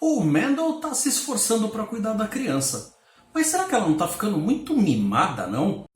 O Mendel tá se esforçando para cuidar da criança. Mas será que ela não tá ficando muito mimada, não?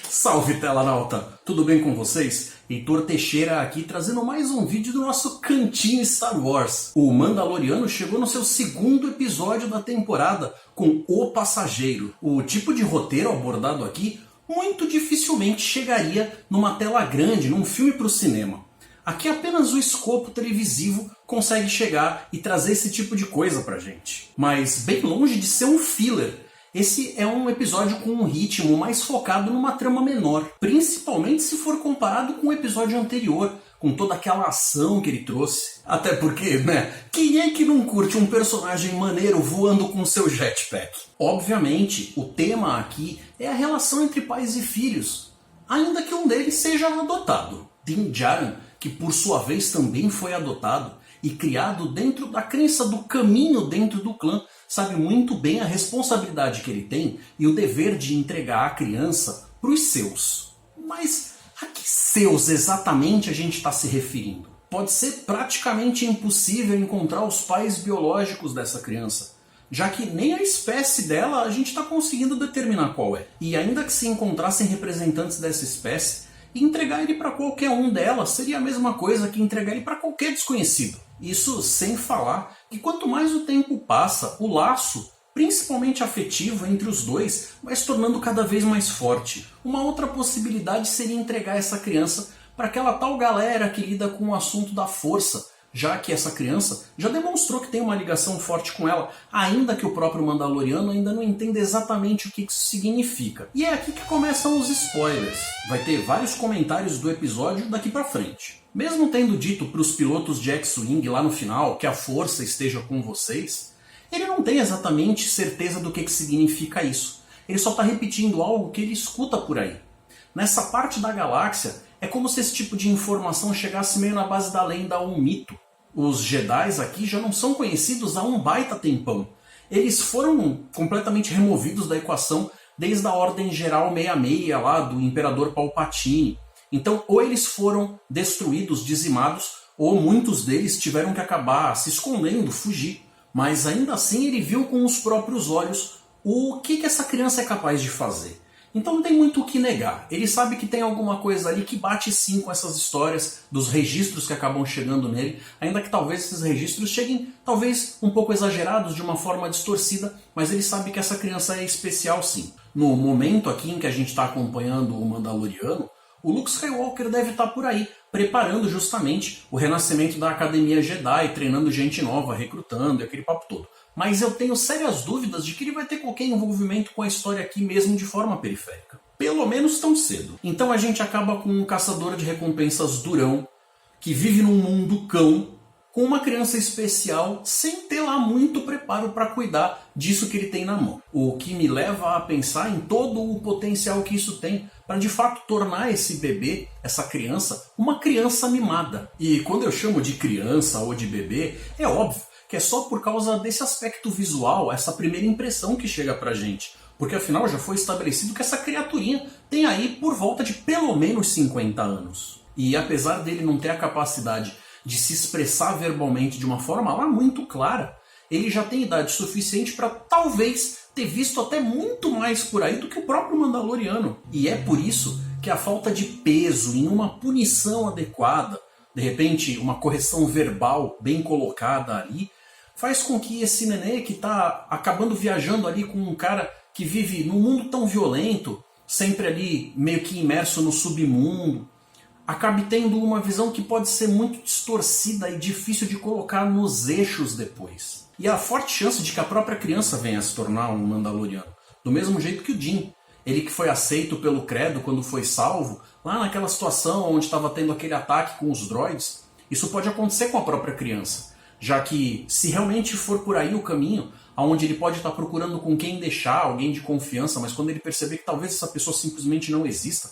Salve, telanauta! Tudo bem com vocês? Heitor Teixeira aqui trazendo mais um vídeo do nosso Cantinho Star Wars. O Mandaloriano chegou no seu segundo episódio da temporada com O Passageiro. O tipo de roteiro abordado aqui muito dificilmente chegaria numa tela grande, num filme para o cinema. Aqui apenas o escopo televisivo consegue chegar e trazer esse tipo de coisa pra gente. Mas bem longe de ser um filler. Esse é um episódio com um ritmo mais focado numa trama menor, principalmente se for comparado com o episódio anterior, com toda aquela ação que ele trouxe. Até porque, né, quem é que não curte um personagem maneiro voando com seu jetpack? Obviamente, o tema aqui é a relação entre pais e filhos, ainda que um deles seja adotado. Din Djarin, que por sua vez também foi adotado e criado dentro da crença do caminho dentro do clã, sabe muito bem a responsabilidade que ele tem e o dever de entregar a criança para os seus. Mas a que seus exatamente a gente está se referindo? Pode ser praticamente impossível encontrar os pais biológicos dessa criança, já que nem a espécie dela a gente está conseguindo determinar qual é. E ainda que se encontrassem representantes dessa espécie, entregar ele para qualquer um delas seria a mesma coisa que entregar ele para qualquer desconhecido. Isso sem falar que quanto mais o tempo passa, o laço, principalmente afetivo entre os dois, vai se tornando cada vez mais forte. Uma outra possibilidade seria entregar essa criança para aquela tal galera que lida com o assunto da força, já que essa criança já demonstrou que tem uma ligação forte com ela, ainda que o próprio Mandaloriano ainda não entenda exatamente o que isso significa. E é aqui que começam os spoilers. Vai ter vários comentários do episódio daqui pra frente. Mesmo tendo dito para os pilotos de X-Wing lá no final que a força esteja com vocês, ele não tem exatamente certeza do que significa isso. Ele só está repetindo algo que ele escuta por aí. Nessa parte da galáxia, é como se esse tipo de informação chegasse meio na base da lenda ou um mito. Os Jedis aqui já não são conhecidos há um baita tempão. Eles foram completamente removidos da equação desde a Ordem Geral 66 lá do Imperador Palpatine. Então ou eles foram destruídos, dizimados, ou muitos deles tiveram que acabar se escondendo, fugir. Mas ainda assim ele viu com os próprios olhos o que essa criança é capaz de fazer. Então não tem muito o que negar. Ele sabe que tem alguma coisa ali que bate sim com essas histórias dos registros que acabam chegando nele, ainda que talvez esses registros cheguem talvez um pouco exagerados, de uma forma distorcida, mas ele sabe que essa criança é especial sim. No momento aqui em que a gente está acompanhando o Mandaloriano, o Luke Skywalker deve estar por aí, preparando justamente o renascimento da Academia Jedi, treinando gente nova, recrutando e aquele papo todo. Mas eu tenho sérias dúvidas de que ele vai ter qualquer envolvimento com a história aqui mesmo de forma periférica. Pelo menos tão cedo. Então a gente acaba com um caçador de recompensas durão, que vive num mundo cão, com uma criança especial, sem ter lá muito preparo para cuidar disso que ele tem na mão. O que me leva a pensar em todo o potencial que isso tem para de fato tornar esse bebê, essa criança, uma criança mimada. E quando eu chamo de criança ou de bebê, é óbvio que é só por causa desse aspecto visual, essa primeira impressão que chega pra gente. Porque afinal já foi estabelecido que essa criaturinha tem aí por volta de pelo menos 50 anos. E apesar dele não ter a capacidade de se expressar verbalmente de uma forma lá muito clara, ele já tem idade suficiente para talvez ter visto até muito mais por aí do que o próprio Mandaloriano. E é por isso que a falta de peso em uma punição adequada, de repente uma correção verbal bem colocada ali, faz com que esse nenê que está acabando viajando ali com um cara que vive num mundo tão violento, sempre ali meio que imerso no submundo, acabe tendo uma visão que pode ser muito distorcida e difícil de colocar nos eixos depois. E há forte chance de que a própria criança venha a se tornar um Mandaloriano, do mesmo jeito que o Din. Ele que foi aceito pelo credo quando foi salvo, lá naquela situação onde estava tendo aquele ataque com os droids, isso pode acontecer com a própria criança. Já que, se realmente for por aí o caminho, onde ele pode estar procurando com quem deixar, alguém de confiança, mas quando ele perceber que talvez essa pessoa simplesmente não exista,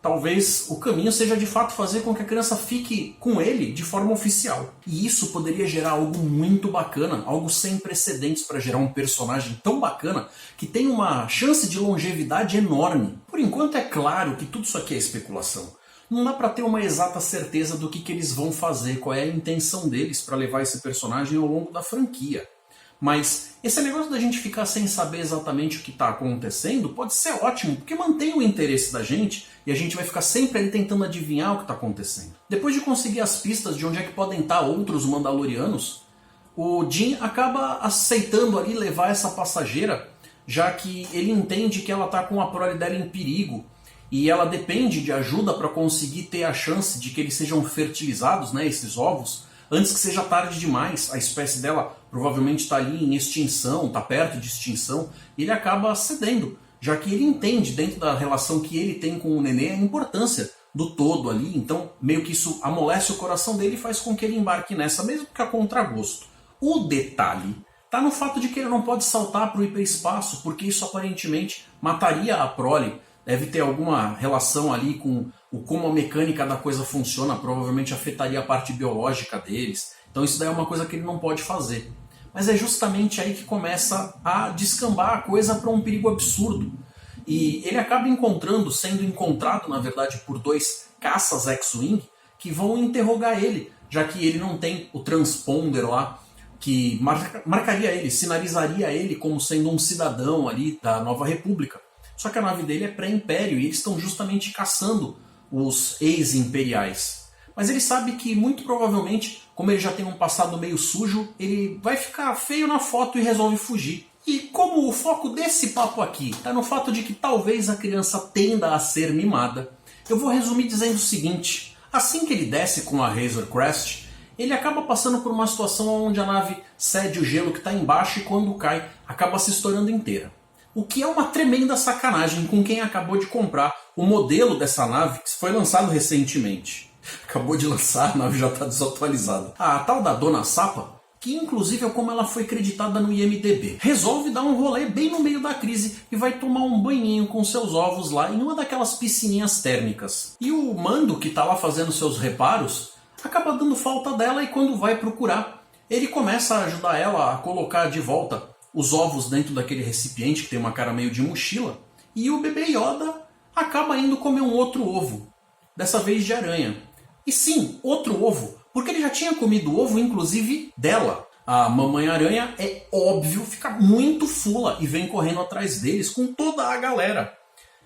talvez o caminho seja de fato fazer com que a criança fique com ele de forma oficial. E isso poderia gerar algo muito bacana, algo sem precedentes para gerar um personagem tão bacana que tem uma chance de longevidade enorme. Por enquanto é claro que tudo isso aqui é especulação. não dá pra ter uma exata certeza do que eles vão fazer, qual é a intenção deles pra levar esse personagem ao longo da franquia. Mas esse negócio da gente ficar sem saber exatamente o que está acontecendo pode ser ótimo, porque mantém o interesse da gente e a gente vai ficar sempre ali tentando adivinhar o que está acontecendo. Depois de conseguir as pistas de onde é que podem estar outros Mandalorianos, o Din acaba aceitando ali levar essa passageira, já que ele entende que ela está com a prole dela em perigo e ela depende de ajuda para conseguir ter a chance de que eles sejam fertilizados, né, esses ovos, antes que seja tarde demais. A espécie dela provavelmente está ali em extinção, está perto de extinção, e ele acaba cedendo, já que ele entende, dentro da relação que ele tem com o nenê, a importância do todo ali. Então meio que isso amolece o coração dele e faz com que ele embarque nessa, mesmo que a contragosto. O detalhe está no fato de que ele não pode saltar para o hiperespaço, porque isso aparentemente mataria a prole. Deve ter alguma relação ali com como a mecânica da coisa funciona, provavelmente afetaria a parte biológica deles. Então isso daí é uma coisa que ele não pode fazer. Mas é justamente aí que começa a descambar a coisa para um perigo absurdo. E ele acaba sendo encontrado, na verdade, por 2 caças X-Wing que vão interrogar ele, já que ele não tem o transponder lá que marcaria ele, sinalizaria ele como sendo um cidadão ali da Nova República. Só que a nave dele é pré-império e eles estão justamente caçando os ex-imperiais. Mas ele sabe que, muito provavelmente, como ele já tem um passado meio sujo, ele vai ficar feio na foto e resolve fugir. E como o foco desse papo aqui está no fato de que talvez a criança tenda a ser mimada, eu vou resumir dizendo o seguinte: assim que ele desce com a Razor Crest, ele acaba passando por uma situação onde a nave cede o gelo que está embaixo e quando cai, acaba se estourando inteira. O que é uma tremenda sacanagem com quem acabou de comprar o modelo dessa nave que foi lançado recentemente. Acabou de lançar, a nave já está desatualizada. A tal da Dona Sapa, que inclusive é como ela foi creditada no IMDb, resolve dar um rolê bem no meio da crise e vai tomar um banhinho com seus ovos lá em uma daquelas piscininhas térmicas. E o Mando, que está lá fazendo seus reparos, acaba dando falta dela e quando vai procurar, ele começa a ajudar ela a colocar de volta os ovos dentro daquele recipiente que tem uma cara meio de mochila, e o bebê Yoda acaba indo comer um outro ovo, dessa vez de aranha. E sim, outro ovo, porque ele já tinha comido o ovo, inclusive, dela. A mamãe aranha, é óbvio, fica muito fula e vem correndo atrás deles com toda a galera.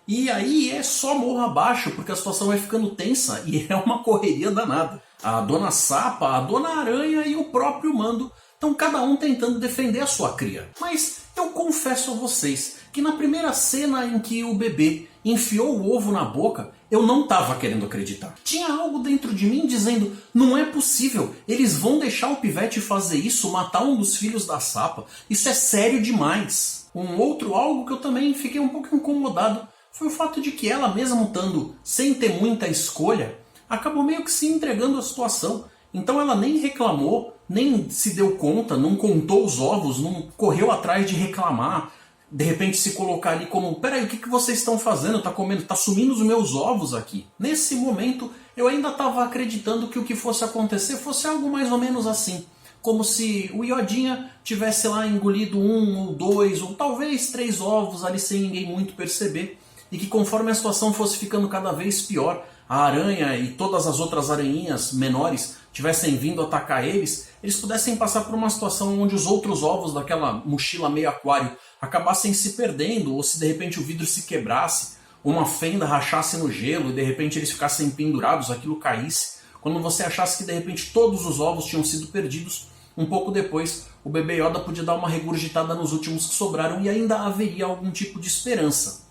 E aí é só morro abaixo, porque a situação vai ficando tensa e é uma correria danada. A Dona Sapa, a Dona Aranha e o próprio Mando estão cada um tentando defender a sua cria. Mas eu confesso a vocês que na primeira cena em que o bebê enfiou o ovo na boca, eu não estava querendo acreditar. Tinha algo dentro de mim dizendo, não é possível, eles vão deixar o pivete fazer isso, matar um dos filhos da Sapa, isso é sério demais. Um outro algo que eu também fiquei um pouco incomodado foi o fato de que ela, mesmo estando sem ter muita escolha, acabou meio que se entregando à situação. Então ela nem reclamou, nem se deu conta, não contou os ovos, não correu atrás de reclamar, de repente se colocar ali como, peraí, o que vocês estão fazendo? Tá comendo, tá sumindo os meus ovos aqui. Nesse momento eu ainda estava acreditando que o que fosse acontecer fosse algo mais ou menos assim. Como se o Iodinha tivesse lá engolido 1 ou 2 ou talvez 3 ovos ali sem ninguém muito perceber. E que conforme a situação fosse ficando cada vez pior, a aranha e todas as outras aranhinhas menores tivessem vindo atacar eles, eles pudessem passar por uma situação onde os outros ovos daquela mochila meio aquário acabassem se perdendo, ou se de repente o vidro se quebrasse, uma fenda rachasse no gelo e de repente eles ficassem pendurados, aquilo caísse. Quando você achasse que de repente todos os ovos tinham sido perdidos, um pouco depois o bebê Yoda podia dar uma regurgitada nos últimos que sobraram e ainda haveria algum tipo de esperança.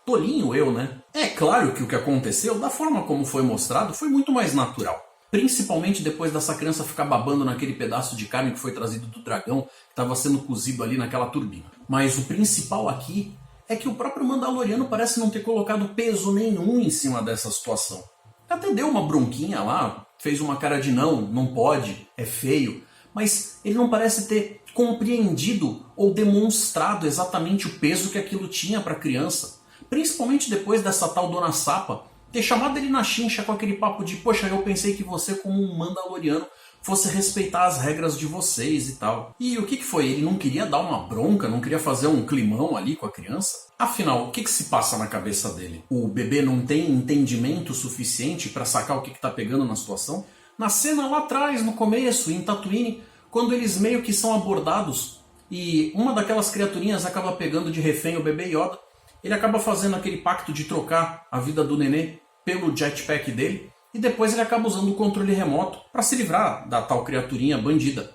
Tolinho eu, né? É claro que o que aconteceu, da forma como foi mostrado, foi muito mais natural. Principalmente depois dessa criança ficar babando naquele pedaço de carne que foi trazido do dragão, que estava sendo cozido ali naquela turbina. Mas o principal aqui é que o próprio Mandaloriano parece não ter colocado peso nenhum em cima dessa situação. Até deu uma bronquinha lá, fez uma cara de não pode, é feio, mas ele não parece ter compreendido ou demonstrado exatamente o peso que aquilo tinha para a criança. Principalmente depois dessa tal Dona Sapa ter chamado ele na chincha com aquele papo de poxa, eu pensei que você como um Mandaloriano fosse respeitar as regras de vocês e tal. E o que foi? Ele não queria dar uma bronca, não queria fazer um climão ali com a criança? Afinal, o que se passa na cabeça dele? O bebê não tem entendimento suficiente para sacar o que tá pegando na situação? Na cena lá atrás, no começo, em Tatooine, quando eles meio que são abordados e uma daquelas criaturinhas acaba pegando de refém o bebê Yoda, ele acaba fazendo aquele pacto de trocar a vida do nenê pelo jetpack dele e depois ele acaba usando o controle remoto para se livrar da tal criaturinha bandida.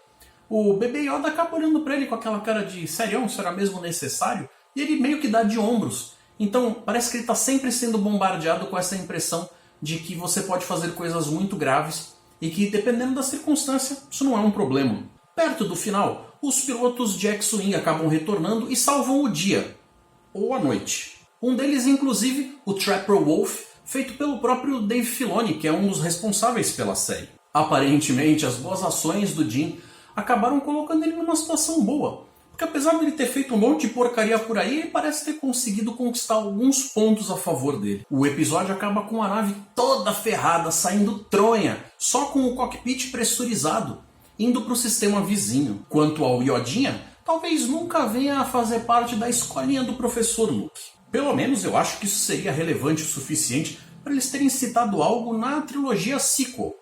O bebê Yoda acaba olhando para ele com aquela cara de serião, será mesmo necessário? E ele meio que dá de ombros. Então parece que ele está sempre sendo bombardeado com essa impressão de que você pode fazer coisas muito graves e que, dependendo da circunstância, isso não é um problema. Perto do final, os pilotos de X-Wing acabam retornando e salvam o dia, ou a noite. Um deles, inclusive, o Trapper Wolf, feito pelo próprio Dave Filoni, que é um dos responsáveis pela série. Aparentemente, as boas ações do Jim acabaram colocando ele numa situação boa, porque apesar de ele ter feito um monte de porcaria por aí, ele parece ter conseguido conquistar alguns pontos a favor dele. O episódio acaba com a nave toda ferrada, saindo tronha, só com o cockpit pressurizado, indo para o sistema vizinho. Quanto ao Yodinha, talvez nunca venha a fazer parte da escolinha do professor Luke. Pelo menos eu acho que isso seria relevante o suficiente para eles terem citado algo na trilogia sequel.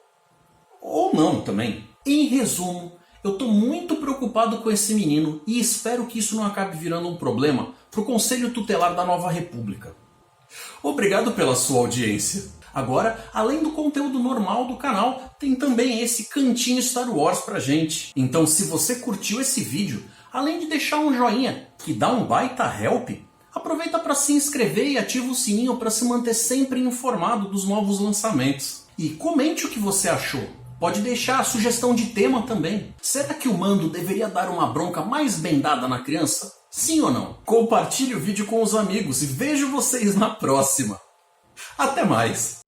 Ou não também. Em resumo, eu estou muito preocupado com esse menino e espero que isso não acabe virando um problema para o Conselho Tutelar da Nova República. Obrigado pela sua audiência. Agora, além do conteúdo normal do canal, tem também esse cantinho Star Wars pra gente. Então, se você curtiu esse vídeo, além de deixar um joinha, que dá um baita help, aproveita para se inscrever e ativa o sininho para se manter sempre informado dos novos lançamentos. E comente o que você achou. Pode deixar a sugestão de tema também. Será que o Mando deveria dar uma bronca mais bem dada na criança? Sim ou não? Compartilhe o vídeo com os amigos e vejo vocês na próxima. Até mais!